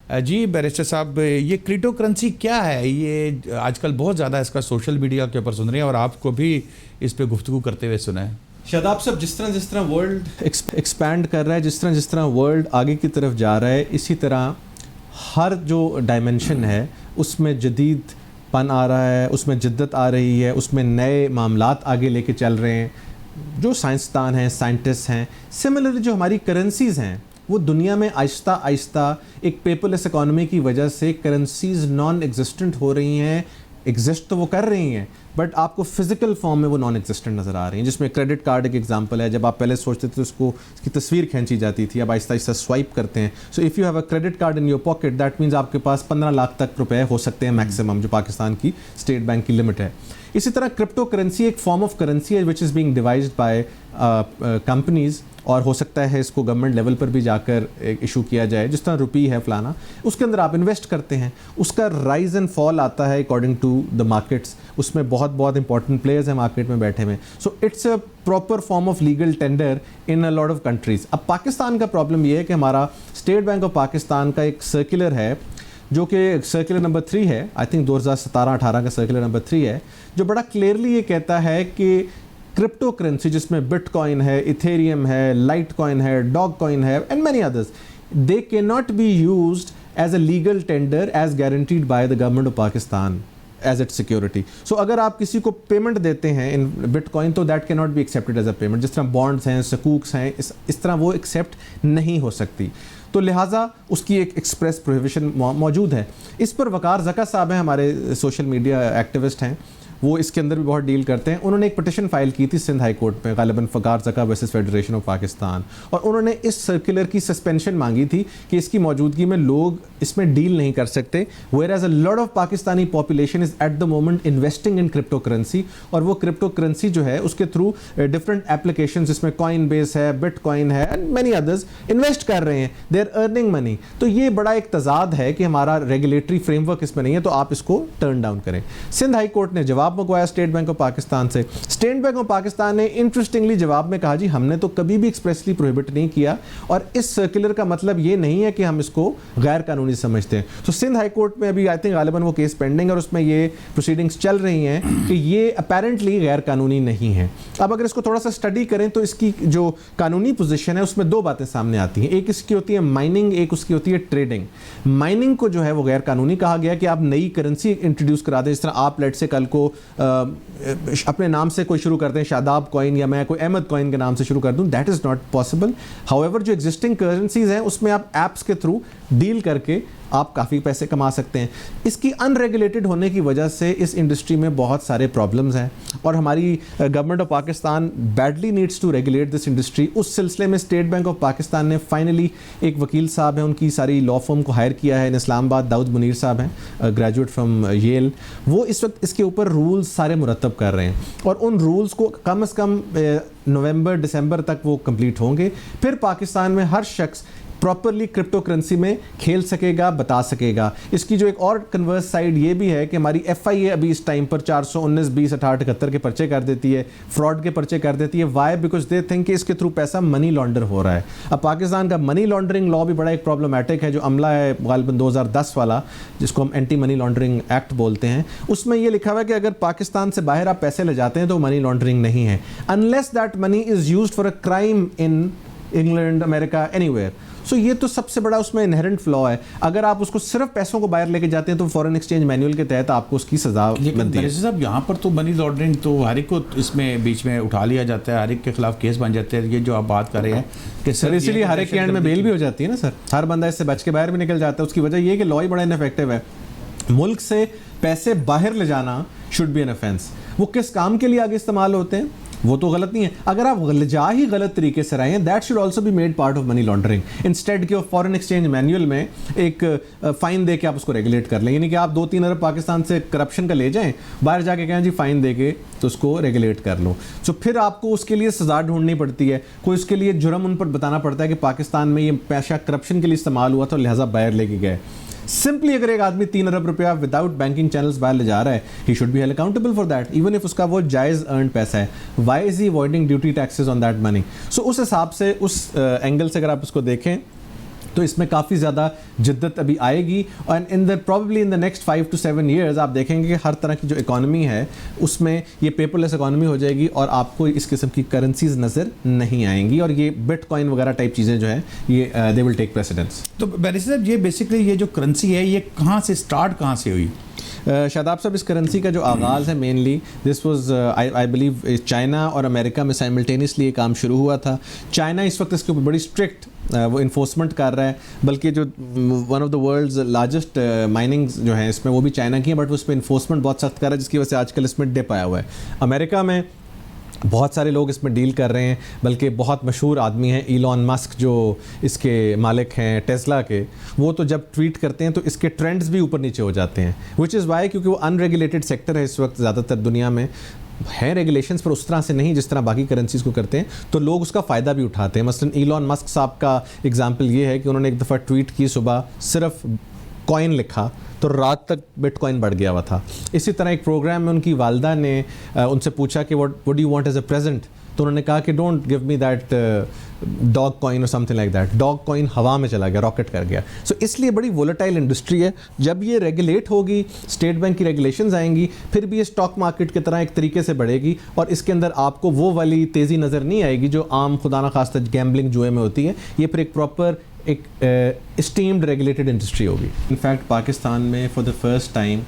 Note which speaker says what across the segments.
Speaker 1: جی barrister صاحب، یہ crypto currency کیا ہے؟ یہ آج کل بہت زیادہ اس کا سوشل میڈیا کے اوپر سن رہے ہیں اور آپ کو بھی اس پہ گفتگو کرتے ہوئے سنا ہے.
Speaker 2: شاداب صاحب، جس طرح ورلڈ ایکسپینڈ کر رہا ہے، جس طرح ورلڈ آگے کی طرف جا رہا ہے، اسی طرح ہر جو ڈائمنشن ہے اس میں جدید پن آ رہا ہے، اس میں جدت آ رہی ہے، اس میں نئے معاملات آگے لے کے چل رہے ہیں. جو سائنسدان ہیں، سائنٹسٹ ہیں، سملرلی جو ہماری کرنسیز ہیں وہ دنیا میں آہستہ آہستہ ایک پیپر لیس اکانومی کی وجہ سے کرنسیز نان ایگزسٹنٹ ہو رہی ہیں. ایگزسٹ تو وہ کر رہی ہیں بٹ آپ کو فزیکل فارم میں وہ نان ایگزسٹنٹ نظر آ رہی ہیں، جس میں کریڈٹ کارڈ ایک ایگزامپل ہے. جب آپ پہلے سوچتے تھے اس کی تصویر کھینچی جاتی تھی، اب آہستہ آہستہ سوائپ کرتے ہیں. So if you have a credit card in your pocket, that means آپ کے پاس 15 لاکھ تک روپے ہو سکتے ہیں میکسیمم، جو پاکستان کی اسٹیٹ بینک کی لمٹ ہے. اسی طرح کرپٹو کرنسی ایک فارم آف کرنسی ہے which is being devised by companies, اور ہو سکتا ہے اس کو گورنمنٹ لیول پر بھی جا کر ایشو کیا جائے. جس طرح روپی ہے فلانا، اس کے اندر آپ انویسٹ کرتے ہیں، اس کا رائز اینڈ فال آتا ہے اکارڈنگ ٹو دا مارکیٹس. اس میں بہت امپورٹنٹ پلیئرز ہیں مارکیٹ میں بیٹھے ہوئے. So it's a proper form of legal tender in a lot of countries. اب پاکستان کا پرابلم یہ ہے کہ ہمارا اسٹیٹ بینک آف پاکستان کا ایک سرکولر ہے جو کہ سرکولر نمبر 3 ہے، آئی تھنک 2017-18 کا سرکولر نمبر 3 ہے، جو بڑا کلیئرلی یہ کہتا ہے کہ کرپٹو کرنسی جس میں بٹ کوائن ہے، ایتھیریم ہے، لائٹ کوائن ہے، ڈاگ کوائن ہے and many others, they can not be used as a legal tender as guaranteed by the government of Pakistan as it security. So اگر آپ کسی کو پیمنٹ دیتے ہیں ان بٹ کوائن تو that can not be accepted as a payment. جس طرح bonds ہیں، سکوکس ہیں، اس طرح وہ ایکسیپٹ نہیں ہو سکتی. تو لہٰذا اس کی ایک ایکسپریس پروہیبیشن موجود ہے. اس پر وقار زکا صاحب ہیں، ہمارے سوشل میڈیا ایکٹیوسٹ ہیں، وہ اس کے اندر بھی بہت ڈیل کرتے ہیں. انہوں نے ایک پٹیشن فائل کی تھی سندھ ہائی کورٹ میں، غالباً وقار زکا ورسز فیڈریشن آف پاکستان، اور انہوں نے اس سرکولر کی سسپینشن مانگی تھی کہ اس کی موجودگی میں لوگ اس میں ڈیل نہیں کر سکتے. Where as a lot of Pakistani population is at the moment investing in cryptocurrency, اور وہ کرپٹو کرنسی جو ہے اس کے تھرو ڈفرنٹ ایپلیکیشنز، جس میں کوائن بیس ہے، بٹ کوائن ہے اینڈ مینی ادرز، انویسٹ کر رہے ہیں، دے آر ارننگ منی. تو یہ بڑا ایک تضاد ہے کہ ہمارا ریگولیٹری فریم ورک اس میں نہیں ہے، تو آپ اس کو ٹرن ڈاؤن کریں. سندھ ہائی کورٹ نے جواب منگوایا اسٹیٹ بینک آف پاکستان سے. اسٹیٹ بینک آف پاکستان نے انٹرسٹنگلی جواب میں کہا جی ہم نے تو کبھی بھی ایکسپریسلی پروہیبٹ نہیں کیا، اور اس سرکولر کا مطلب یہ نہیں ہے کہ ہم اس کو غیر قانونی سمجھتے ہیں. تو سندھ ہائی کورٹ میں ابھی آئی تھنک غالباً وہ کیس پینڈنگ، اور اس میں یہ پروسیڈنگس چل رہی ہیں کہ یہ اپیرنٹلی غیر قانونی نہیں ہے. اب اگر اس کو تھوڑا سا اسٹڈی کریں تو اس کی جو قانونی پوزیشن ہے اس میں 2 باتیں سامنے آتی ہیں. ایک اس کی ہوتی ہے مائننگ، ایک اس کی ہوتی ہے ٹریڈنگ. مائننگ کو جو ہے وہ غیر قانونی کہا گیا کہ آپ نئی کرنسی انٹروڈیوس کرا دیں. جس طرح آپ لیٹ سے کل کو اپنے نام سے کوئی شروع کرتے ہیں، شاداب کوائن، یا میں کوئی احمد کوائن کے نام سے شروع کر دوں، that is not possible. How ever جو ایگزسٹنگ کرنسیز ہیں اس میں آپ ایپس کے تھرو ڈیل کر کے آپ کافی پیسے کما سکتے ہیں. اس کی ان ریگولیٹڈ ہونے کی وجہ سے اس انڈسٹری میں بہت سارے پرابلمز ہیں، اور ہماری government of Pakistan badly needs to regulate this industry. اس سلسلے میں اسٹیٹ بینک آف پاکستان نے فائنلی ایک وکیل صاحب ہیں، ان کی ساری لا فرم کو ہائر کیا ہے ان اسلام آباد. داؤد منیر صاحب ہیں، گریجویٹ فرام ییل. وہ اس وقت اس کے اوپر رولز سارے مرتب کر رہے ہیں، اور ان رولز کو کم از کم نومبر دسمبر تک وہ کمپلیٹ ہوں گے. پھر پاکستان میں ہر شخص پراپرلی کرپٹو کرنسی میں کھیل سکے گا، بتا سکے گا. اس کی جو ایک اور کنورس سائڈ یہ بھی ہے کہ ہماری ایف آئی اے ابھی اس ٹائم پر 419 20 68 78 کے پرچے کر دیتی ہے، فراڈ کے پرچے کر دیتی ہے. وائی؟ بیکاز دے تھنک کہ اس کے تھرو پیسہ منی لانڈر ہو رہا ہے. اب پاکستان کا منی لانڈرنگ لا بھی بڑا ایک پرابلمٹک ہے. جو عملہ ہے غالباً 2010 والا، جس کو ہم اینٹی منی لانڈرنگ ایکٹ بولتے ہیں، اس میں یہ لکھا ہوا ہے کہ اگر پاکستان سے باہر آپ پیسے لے جاتے ہیں تو منی لانڈرنگ نہیں ہے، unless that money is used for a crime in England, America, anywhere. سو یہ تو سب سے بڑا اس میں انہرنٹ فلا ہے. اگر آپ اس کو صرف پیسوں کو باہر لے کے جاتے ہیں تو فورن ایکسچینج مینول کے تحت آپ کو اس کی سزا بنتی ہے.
Speaker 1: صاحب یہاں پر تو منی لانڈرنگ تو ہر ایک کو اس میں بیچ میں اٹھا لیا جاتا ہے، ہر ایک کے خلاف کیس بن جاتے ہیں. یہ جو آپ بات کر رہے ہیں کہ
Speaker 2: سر اسی لیے ہر ایک کے اینڈ میں بیل بھی ہو جاتی ہے نا سر. ہر بندہ اس سے بچ کے باہر بھی نکل جاتا ہے. اس کی وجہ یہ کہ لا ہی بڑا انفیکٹو ہے. ملک سے پیسے باہر لے جانا شوڈ بی این offense. وہ کس کام کے لیے آگے استعمال ہوتے ہیں وہ تو غلط نہیں ہے. اگر آپ جا ہی غلط طریقے سے رہے ہیں، that should also be made part of money laundering. Instead کہ فورن ایکسچینج مینول میں ایک فائن دے کے آپ اس کو ریگولیٹ کر لیں. یعنی کہ آپ 2-3 ارب پاکستان سے کرپشن کا لے جائیں، باہر جا کے کہیں جی فائن دے کے تو اس کو ریگولیٹ کر لو. سو پھر آپ کو اس کے لیے سزا ڈھونڈنی پڑتی ہے، کوئی اس کے لیے جرم ان پر بتانا پڑتا ہے کہ پاکستان میں یہ پیسہ کرپشن کے لیے استعمال ہوا تو لہٰذا باہر لے کے گئے. سمپلی اگر ایک آدمی 3 ارب روپیہ وداؤٹ بینکنگ چینلز باہر لے جا رہا ہے، he should be held accountable for that even if اس کا وہ جائز ارنڈ پیسہ ہے. Why is he avoiding duty taxes on that money? So اس حساب سے اس اینگل سے اگر آپ اس کو دیکھیں تو اس میں کافی زیادہ جدت ابھی آئے گی، اور probably in the next 5 to 7 years آپ دیکھیں گے کہ ہر طرح کی جو اکانومی ہے اس میں یہ پیپر لیس اکانومی ہو جائے گی، اور آپ کو اس قسم کی کرنسیز نظر نہیں آئیں گی، اور یہ بٹ کوائن وغیرہ ٹائپ چیزیں جو ہیں یہ دے ول ٹیک پریسیڈنس.
Speaker 1: تو بیرسٹر صاحب، یہ بیسکلی یہ جو کرنسی ہے یہ کہاں سے اسٹارٹ کہاں سے ہوئی؟
Speaker 2: شاداب صاحب، اس کرنسی کا جو آغاز ہے mainly this was I believe China اور امریکہ میں سائملٹینیسلی یہ کام شروع ہوا تھا. چائنا اس وقت اس کے اوپر بڑی اسٹرکٹ وہ انفورسمنٹ کر رہا ہے، بلکہ جو one of the world's largest minings جو ہیں اس میں وہ بھی چائنا کی ہیں، بٹ اس پہ انفورسمنٹ بہت سخت کر رہا ہے، جس کی وجہ سے آج کل اس میں ڈپ آیا ہوا ہے. امریکہ میں بہت سارے لوگ اس میں ڈیل کر رہے ہیں، بلکہ بہت مشہور آدمی ہیں ایلون مسک جو اس کے مالک ہیں ٹیسلا کے، وہ تو جب ٹویٹ کرتے ہیں تو اس کے ٹرینڈز بھی اوپر نیچے ہو جاتے ہیں، وچ از وائی کیونکہ وہ ان ریگولیٹڈ سیکٹر ہے اس وقت زیادہ تر دنیا میں، ہیں ریگولیشنز پر اس طرح سے نہیں جس طرح باقی کرنسیز کو کرتے ہیں، تو لوگ اس کا فائدہ بھی اٹھاتے ہیں. مثلا ایلون مسک صاحب کا اگزامپل یہ ہے کہ انہوں نے ایک دفعہ ٹویٹ کی، صبح صرف کوائن لکھا تو رات تک بٹ کوائن بڑھ گیا ہوا تھا. اسی طرح ایک پروگرام میں ان کی والدہ نے ان سے پوچھا کہ what do you want as a present، تو انہوں نے کہا کہ don't give me that dog coin اور something like that. Dog coin ہوا میں چلا گیا، راکٹ کر گیا. سو اس لیے بڑی وولٹائل انڈسٹری ہے. جب یہ ریگولیٹ ہوگی، اسٹیٹ بینک کی ریگولیشنز آئیں گی، پھر بھی یہ اسٹاک مارکیٹ کی طرح ایک طریقے سے بڑھے گی، اور اس کے اندر آپ کو وہ والی تیزی نظر نہیں آئے گی جو عام خدا نخواستہ گیمبلنگ جوئے میں ہوتی ہے. یہ پھر ایک پراپر ایک اسٹیمڈ ریگولیٹڈ انڈسٹری ہوگی. انفیکٹ پاکستان میں فار دا فرسٹ ٹائم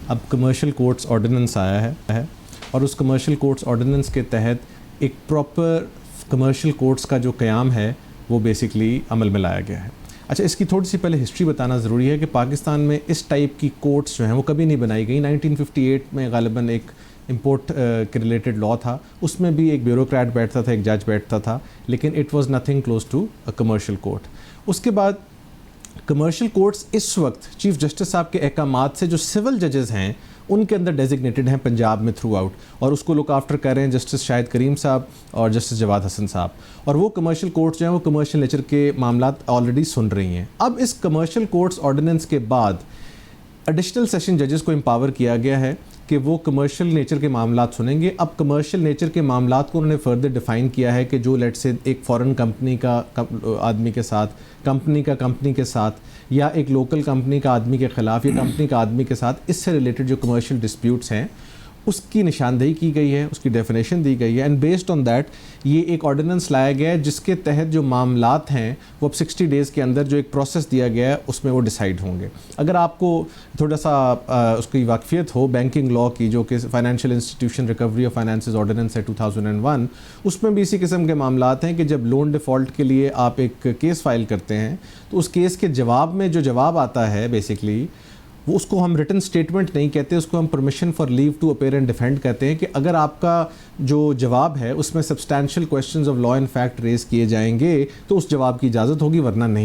Speaker 2: اب کمرشل کورٹس آرڈیننس آیا ہے، اور اس کمرشل کورٹس آرڈیننس کے تحت ایک پراپر کمرشل کورٹس کا جو قیام ہے وہ بیسکلی عمل میں لایا گیا ہے. اچھا، اس کی تھوڑی سی پہلے ہسٹری بتانا ضروری ہے کہ پاکستان میں اس ٹائپ کی کورٹس جو ہیں وہ کبھی نہیں بنائی گئی. 1958 میں غالباً ایک امپورٹ کے ریلیٹڈ لا تھا، اس میں بھی ایک بیوروکریٹ بیٹھتا تھا، ایک جج بیٹھتا تھا، لیکن it was nothing close to a commercial court. اس کے بعد کمرشل کورٹس اس وقت چیف جسٹس صاحب کے احکامات سے جو سول ججز ہیں ان کے اندر ڈیزگنیٹڈ ہیں پنجاب میں تھرو آؤٹ، اور اس کو لک آفٹر کر رہے ہیں جسٹس شاہد کریم صاحب اور جسٹس جواد حسن صاحب. اور وہ کمرشل کورٹس جو ہیں وہ کمرشل نیچر کے معاملات آلریڈی سن رہی ہیں. اب اس کمرشل کورٹس آرڈیننس کے بعد ایڈیشنل سیشن ججز کو امپاور کیا گیا ہے کہ وہ کمرشل نیچر کے معاملات سنیں گے. اب کمرشل نیچر کے معاملات کو انہوں نے فردر ڈیفائن کیا ہے کہ جو لیٹ سے ایک فورن کمپنی کا آدمی کے ساتھ، کمپنی کے ساتھ، یا ایک لوکل کمپنی کا آدمی کے خلاف، یا کمپنی کا آدمی کے ساتھ اس سے ریلیٹڈ جو کمرشل ڈسپیوٹس ہیں اس کی نشاندہی کی گئی ہے، اس کی ڈیفینیشن دی گئی ہے، اینڈ بیسڈ آن دیٹ یہ ایک آرڈیننس لایا گیا ہے جس کے تحت جو معاملات ہیں وہ اب 60 days کے اندر جو ایک پروسیس دیا گیا ہے اس میں وہ ڈیسائیڈ ہوں گے. اگر آپ کو تھوڑا سا اس کی واقفیت ہو بینکنگ لا کی، جو کہ financial institution recovery of finances ordinance ہے 2001، اس میں بھی اسی قسم کے معاملات ہیں کہ جب لون ڈیفالٹ کے لیے آپ ایک کیس فائل کرتے ہیں تو اس کیس کے جواب میں جو جواب آتا ہے بیسکلی وہ اس کو ہم ریٹن سٹیٹمنٹ نہیں کہتے، اس کو ہم permission for leave to appear and defend کہتے ہیں، کہ اگر آپ کا جو جواب ہے اس میں substantial questions of law and fact raise کیے جائیں گے تو اس جواب کی اجازت ہوگی، ورنہ نہیں.